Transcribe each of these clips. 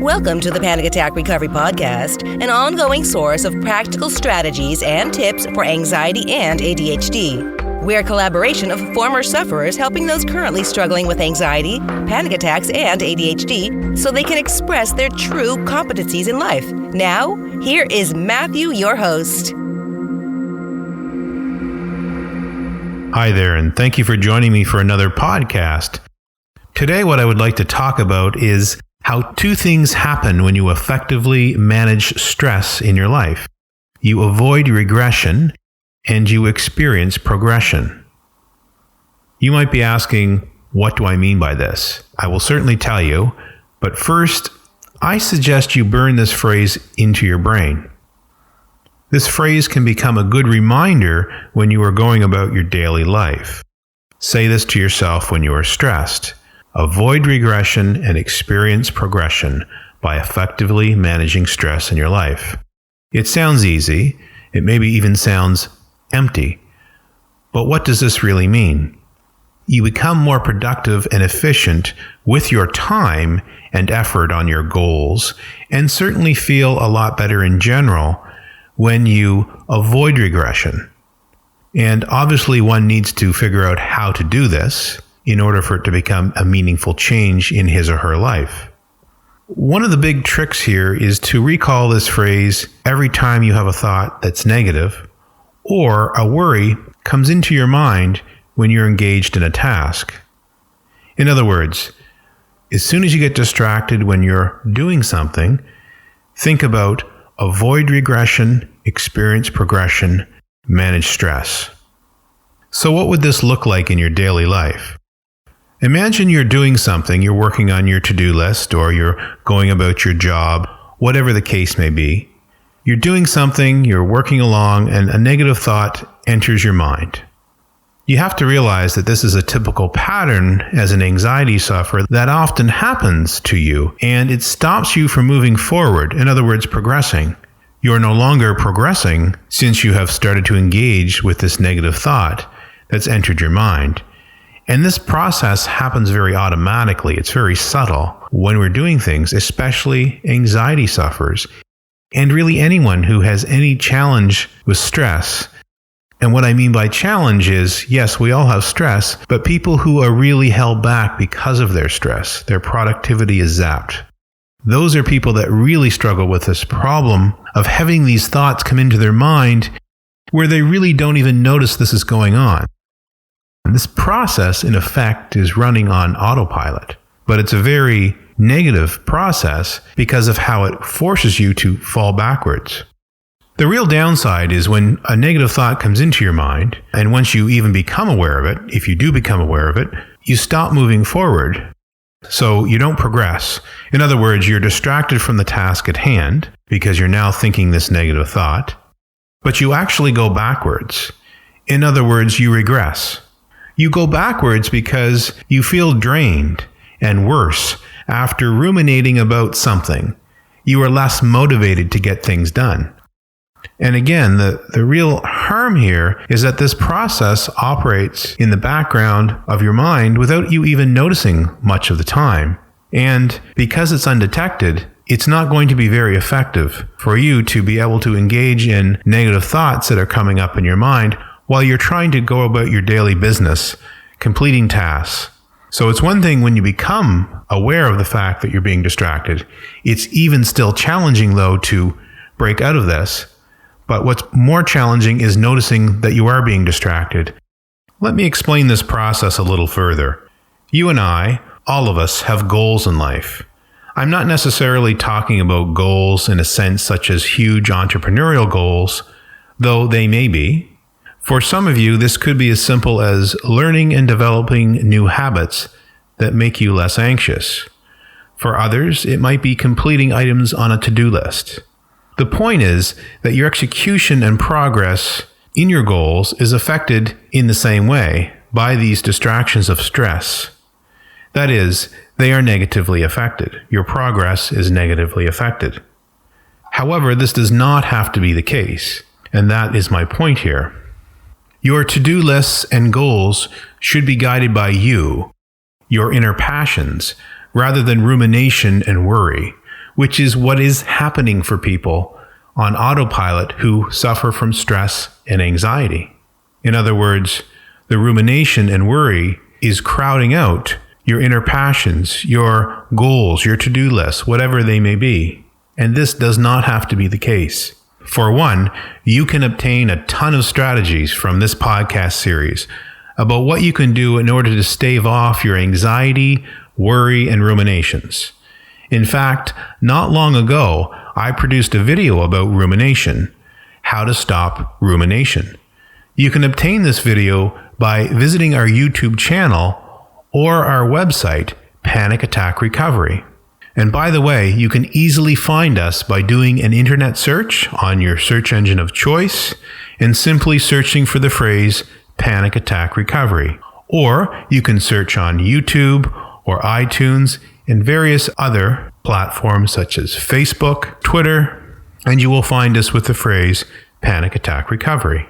Welcome to the Panic Attack Recovery Podcast, an ongoing source of practical strategies and tips for anxiety and ADHD. We're a collaboration of former sufferers helping those currently struggling with anxiety, panic attacks, and ADHD so they can express their true competencies in life. Now, here is Matthew, your host. Hi there, and thank you for joining me for another podcast. Today, what I would like to talk about is how two things happen when you effectively manage stress in your life. You avoid regression and you experience progression. You might be asking, what do I mean by this? I will certainly tell you, but first, I suggest you burn this phrase into your brain. This phrase can become a good reminder when you are going about your daily life. Say this to yourself when you are stressed. Avoid regression and experience progression by effectively managing stress in your life. It sounds easy. It maybe even sounds empty. But what does this really mean? You become more productive and efficient with your time and effort on your goals, and certainly feel a lot better in general when you avoid regression. And obviously one needs to figure out how to do this in order for it to become a meaningful change in his or her life. One of the big tricks here is to recall this phrase every time you have a thought that's negative or a worry comes into your mind when you're engaged in a task. In other words, as soon as you get distracted when you're doing something, think about avoid regression, experience progression, manage stress. So what would this look like in your daily life? Imagine you're doing something, you're working on your to-do list, or you're going about your job, whatever the case may be. You're doing something, you're working along, and a negative thought enters your mind. You have to realize that this is a typical pattern as an anxiety sufferer that often happens to you, and it stops you from moving forward, in other words, progressing. You are no longer progressing since you have started to engage with this negative thought that's entered your mind. And this process happens very automatically. It's very subtle when we're doing things, especially anxiety sufferers, and really anyone who has any challenge with stress. And what I mean by challenge is, yes, we all have stress, but people who are really held back because of their stress, their productivity is zapped. Those are people that really struggle with this problem of having these thoughts come into their mind where they really don't even notice this is going on. This process, in effect, is running on autopilot, but it's a very negative process because of how it forces you to fall backwards. The real downside is when a negative thought comes into your mind, and once you even become aware of it, if you do become aware of it, you stop moving forward. So you don't progress. In other words, you're distracted from the task at hand because you're now thinking this negative thought, but you actually go backwards. In other words, you regress. You go backwards because you feel drained and worse after ruminating about something. You are less motivated to get things done. And again, the real harm here is that this process operates in the background of your mind without you even noticing much of the time. And because it's undetected, it's not going to be very effective for you to be able to engage in negative thoughts that are coming up in your mind while you're trying to go about your daily business, completing tasks. So it's one thing when you become aware of the fact that you're being distracted. It's even still challenging, though, to break out of this. But what's more challenging is noticing that you are being distracted. Let me explain this process a little further. You and I, all of us, have goals in life. I'm not necessarily talking about goals in a sense such as huge entrepreneurial goals, though they may be. For some of you, this could be as simple as learning and developing new habits that make you less anxious. For others, it might be completing items on a to-do list. The point is that your execution and progress in your goals is affected in the same way by these distractions of stress. That is, they are negatively affected. Your progress is negatively affected. However, this does not have to be the case, and that is my point here. Your to-do lists and goals should be guided by you, your inner passions, rather than rumination and worry, which is what is happening for people on autopilot who suffer from stress and anxiety. In other words, the rumination and worry is crowding out your inner passions, your goals, your to-do lists, whatever they may be. And this does not have to be the case. For one, you can obtain a ton of strategies from this podcast series about what you can do in order to stave off your anxiety, worry, and ruminations. In fact, not long ago, I produced a video about rumination, how to stop rumination. You can obtain this video by visiting our YouTube channel or our website, Panic Attack Recovery. And by the way, you can easily find us by doing an internet search on your search engine of choice and simply searching for the phrase Panic Attack Recovery. Or you can search on YouTube or iTunes and various other platforms such as Facebook, Twitter, and you will find us with the phrase Panic Attack Recovery.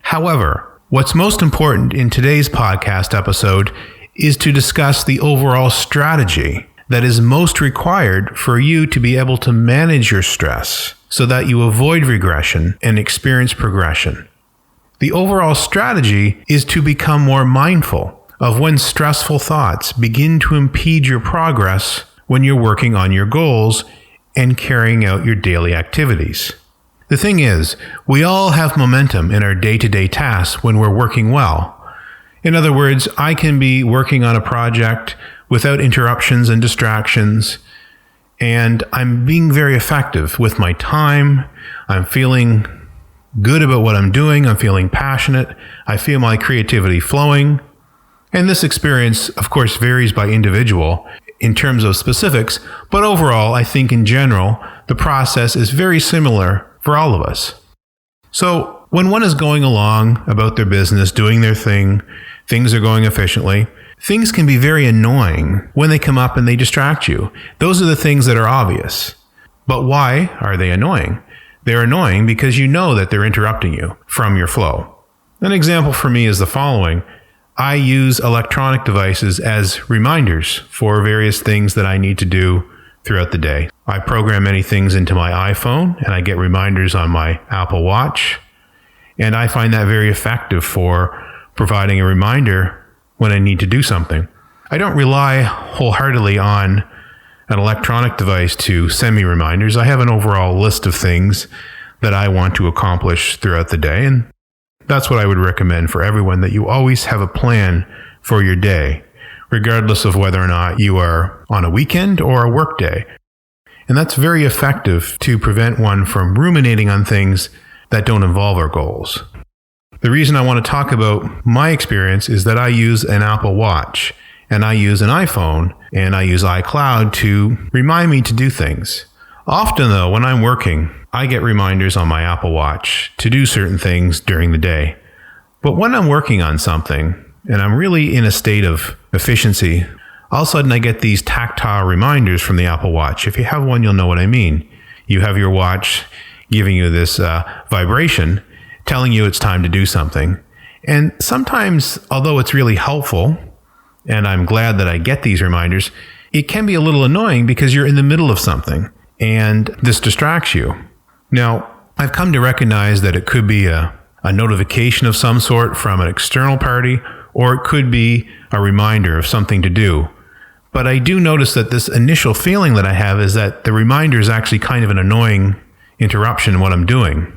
However, what's most important in today's podcast episode is to discuss the overall strategy that is most required for you to be able to manage your stress so that you avoid regression and experience progression. The overall strategy is to become more mindful of when stressful thoughts begin to impede your progress when you're working on your goals and carrying out your daily activities. The thing is, we all have momentum in our day-to-day tasks when we're working well. In other words, I can be working on a project without interruptions and distractions, and I'm being very effective with my time. I'm feeling good about what I'm doing. I'm feeling passionate. I feel my creativity flowing. And this experience, of course, varies by individual in terms of specifics, but overall, I think in general, the process is very similar for all of us. So when one is going along about their business, doing their thing, things are going efficiently, things can be very annoying when they come up and they distract you. Those are the things that are obvious. But why are they annoying? They're annoying because you know that they're interrupting you from your flow. An example for me is the following. I use electronic devices as reminders for various things that I need to do throughout the day. I program many things into my iPhone and I get reminders on my Apple Watch. And I find that very effective for providing a reminder when I need to do something. I don't rely wholeheartedly on an electronic device to send me reminders. I have an overall list of things that I want to accomplish throughout the day. And that's what I would recommend for everyone, that you always have a plan for your day, regardless of whether or not you are on a weekend or a work day. And that's very effective to prevent one from ruminating on things that don't involve our goals. The reason I want to talk about my experience is that I use an Apple Watch and I use an iPhone and I use iCloud to remind me to do things. Often though, when I'm working, I get reminders on my Apple Watch to do certain things during the day. But when I'm working on something and I'm really in a state of efficiency, all of a sudden I get these tactile reminders from the Apple Watch. If you have one, you'll know what I mean. You have your watch giving you this vibration, telling you it's time to do something. And sometimes, although it's really helpful, and I'm glad that I get these reminders, it can be a little annoying because you're in the middle of something and this distracts you. Now, I've come to recognize that it could be a notification of some sort from an external party, or it could be a reminder of something to do. But I do notice that this initial feeling that I have is that the reminder is actually kind of an annoying interruption in what I'm doing.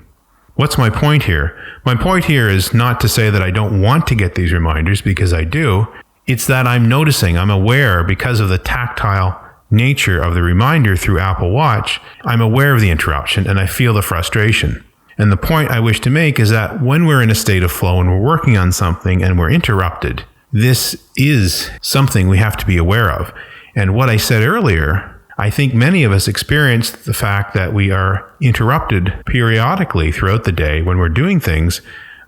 What's my point here? My point here is not to say that I don't want to get these reminders, because I do. It's that I'm noticing, I'm aware, because of the tactile nature of the reminder through Apple Watch, I'm aware of the interruption and I feel the frustration. And the point I wish to make is that when we're in a state of flow and we're working on something and we're interrupted, this is something we have to be aware of. And what I said earlier, I think many of us experience the fact that we are interrupted periodically throughout the day when we're doing things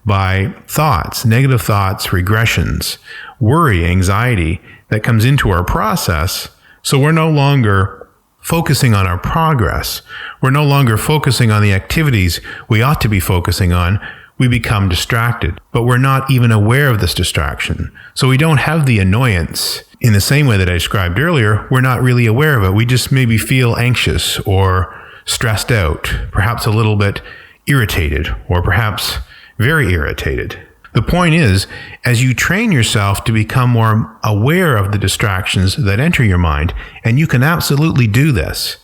by thoughts, negative thoughts, regressions, worry, anxiety that comes into our process. So we're no longer focusing on our progress. We're no longer focusing on the activities we ought to be focusing on. We become distracted, but we're not even aware of this distraction. So we don't have the annoyance in the same way that I described earlier, we're not really aware of it. We just maybe feel anxious or stressed out, perhaps a little bit irritated, or perhaps very irritated. The point is, as you train yourself to become more aware of the distractions that enter your mind, and you can absolutely do this,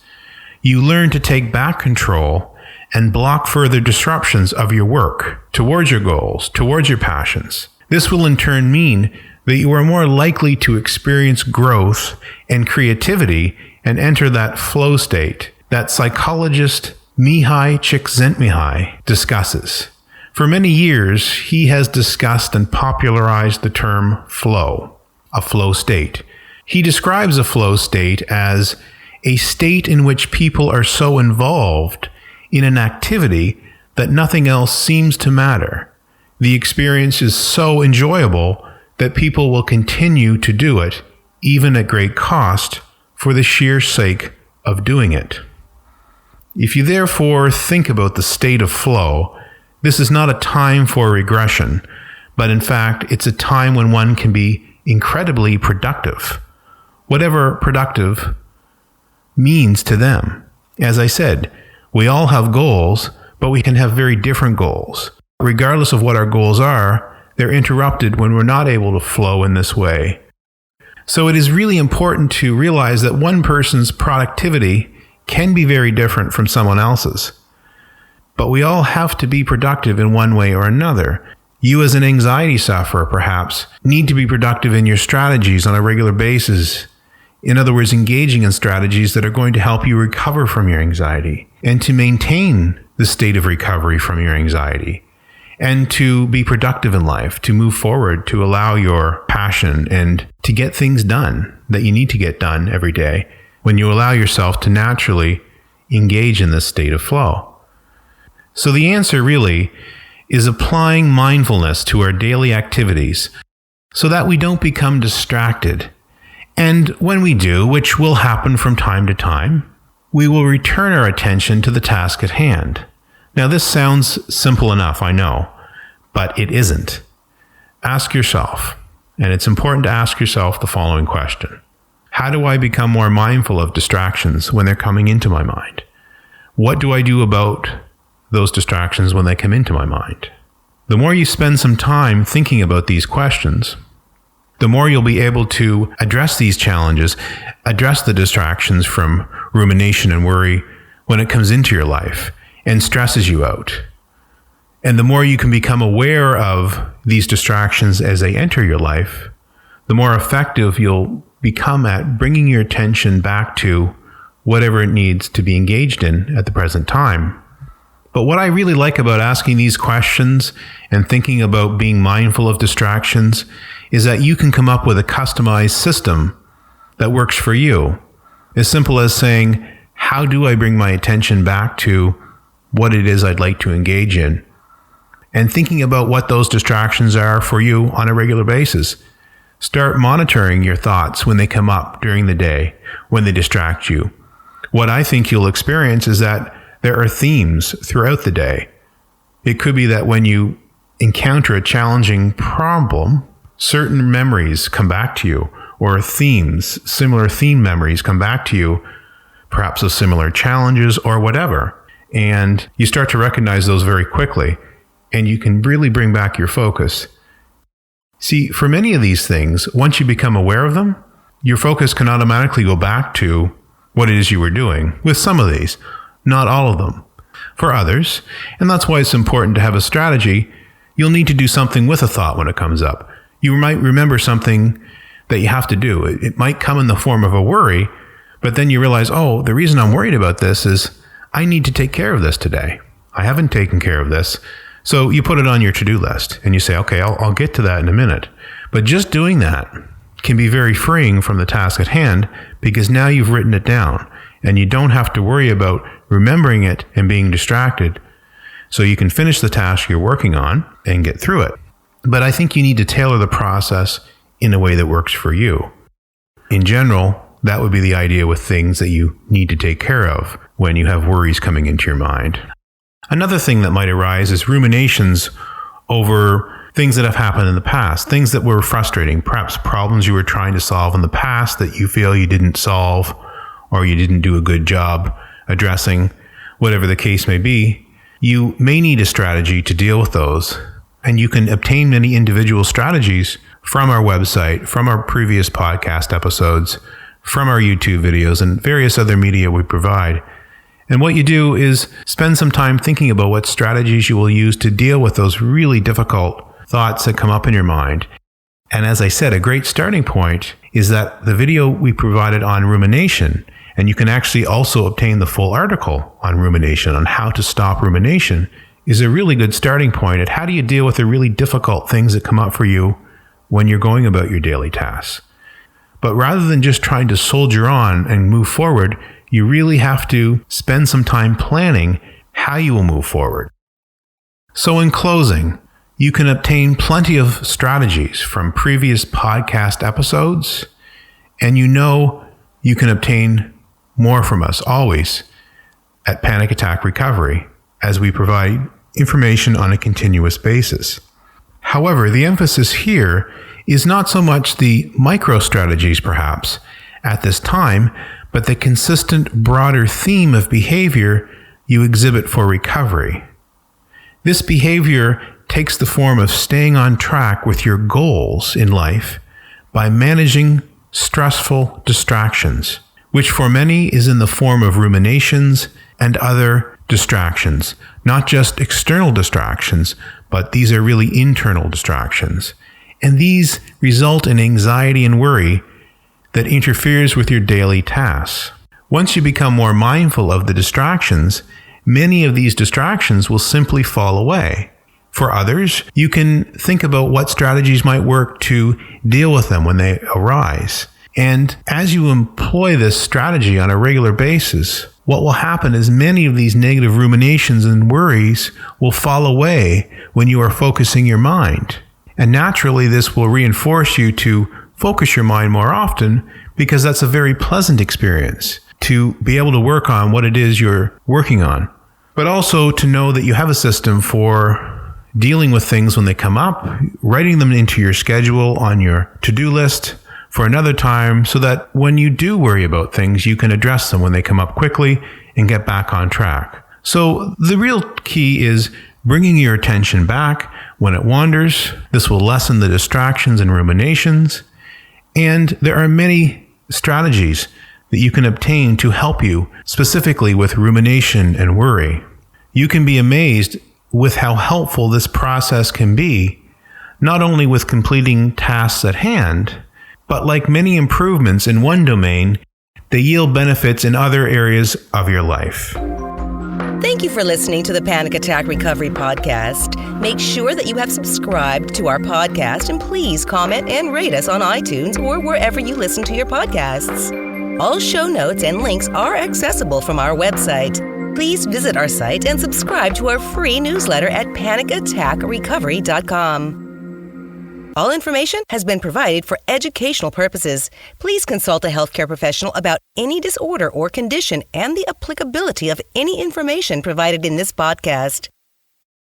you learn to take back control and block further disruptions of your work towards your goals, towards your passions. This will in turn mean that you are more likely to experience growth and creativity and enter that flow state that psychologist Mihai Csikszentmihalyi discusses. For many years, he has discussed and popularized the term flow, a flow state. He describes a flow state as a state in which people are so involved in an activity that nothing else seems to matter. The experience is so enjoyable that people will continue to do it, even at great cost, for the sheer sake of doing it. If you therefore think about the state of flow, this is not a time for regression, but in fact, it's a time when one can be incredibly productive, whatever productive means to them. As I said, we all have goals, but we can have very different goals. Regardless of what our goals are, they're interrupted when we're not able to flow in this way. So it is really important to realize that one person's productivity can be very different from someone else's. But we all have to be productive in one way or another. You as an anxiety sufferer, perhaps, need to be productive in your strategies on a regular basis. In other words, engaging in strategies that are going to help you recover from your anxiety and to maintain the state of recovery from your anxiety and to be productive in life, to move forward, to allow your passion and to get things done that you need to get done every day when you allow yourself to naturally engage in this state of flow. So the answer really is applying mindfulness to our daily activities so that we don't become distracted. And when we do, which will happen from time to time, we will return our attention to the task at hand. Now, this sounds simple enough, I know, but it isn't. Ask yourself, and it's important to ask yourself the following question. How do I become more mindful of distractions when they're coming into my mind? What do I do about those distractions when they come into my mind? The more you spend some time thinking about these questions, the more you'll be able to address these challenges, address the distractions from rumination and worry when it comes into your life and stresses you out. And the more you can become aware of these distractions as they enter your life, the more effective you'll become at bringing your attention back to whatever it needs to be engaged in at the present time. But what I really like about asking these questions and thinking about being mindful of distractions is that you can come up with a customized system that works for you. As simple as saying, how do I bring my attention back to what it is I'd like to engage in? And thinking about what those distractions are for you on a regular basis. Start monitoring your thoughts when they come up during the day, when they distract you. What I think you'll experience is that there are themes throughout the day. It could be that when you encounter a challenging problem, certain memories come back to you, or themes, similar theme memories come back to you, perhaps of similar challenges or whatever. And you start to recognize those very quickly, and you can really bring back your focus. See, for many of these things, once you become aware of them, your focus can automatically go back to what it is you were doing. With some of these, not all of them. For others, and that's why it's important to have a strategy, you'll need to do something with a thought when it comes up. You might remember something that you have to do. It might come in the form of a worry, but then you realize, oh, the reason I'm worried about this is I need to take care of this today. I haven't taken care of this. So you put it on your to-do list and you say, okay, I'll get to that in a minute. But just doing that can be very freeing from the task at hand because now you've written it down and you don't have to worry about remembering it and being distracted. So you can finish the task you're working on and get through it. But I think you need to tailor the process in a way that works for you. In general, that would be the idea with things that you need to take care of when you have worries coming into your mind. Another thing that might arise is ruminations over things that have happened in the past, things that were frustrating, perhaps problems you were trying to solve in the past that you feel you didn't solve or you didn't do a good job addressing, whatever the case may be. You may need a strategy to deal with those, and you can obtain many individual strategies from our website, from our previous podcast episodes, from our YouTube videos, and various other media we provide. And what you do is spend some time thinking about what strategies you will use to deal with those really difficult thoughts that come up in your mind. And as I said, a great starting point is that the video we provided on rumination, and you can actually also obtain the full article on rumination, on how to stop rumination, is a really good starting point at how do you deal with the really difficult things that come up for you when you're going about your daily tasks. But rather than just trying to soldier on and move forward, you really have to spend some time planning how you will move forward. So in closing, you can obtain plenty of strategies from previous podcast episodes, and you can obtain more from us always at Panic Attack Recovery, as we provide information on a continuous basis. However, the emphasis here is not so much the micro strategies perhaps at this time, but the consistent broader theme of behavior you exhibit for recovery. This behavior takes the form of staying on track with your goals in life by managing stressful distractions, which for many is in the form of ruminations and other distractions, not just external distractions, but these are really internal distractions. And these result in anxiety and worry that interferes with your daily tasks. Once you become more mindful of the distractions, many of these distractions will simply fall away. For others, you can think about what strategies might work to deal with them when they arise. And as you employ this strategy on a regular basis, what will happen is many of these negative ruminations and worries will fall away when you are focusing your mind. And naturally, this will reinforce you to focus your mind more often, because that's a very pleasant experience to be able to work on what it is you're working on. But also to know that you have a system for dealing with things when they come up, writing them into your schedule on your to-do list for another time, so that when you do worry about things, you can address them when they come up quickly and get back on track. So the real key is bringing your attention back when it wanders. This will lessen the distractions and ruminations. And there are many strategies that you can obtain to help you, specifically with rumination and worry. You can be amazed with how helpful this process can be, not only with completing tasks at hand, but like many improvements in one domain, they yield benefits in other areas of your life. Thank you for listening to the Panic Attack Recovery Podcast. Make sure that you have subscribed to our podcast, and please comment and rate us on iTunes or wherever you listen to your podcasts. All show notes and links are accessible from our website. Please visit our site and subscribe to our free newsletter at panicattackrecovery.com. All information has been provided for educational purposes. Please consult a healthcare professional about any disorder or condition and the applicability of any information provided in this podcast.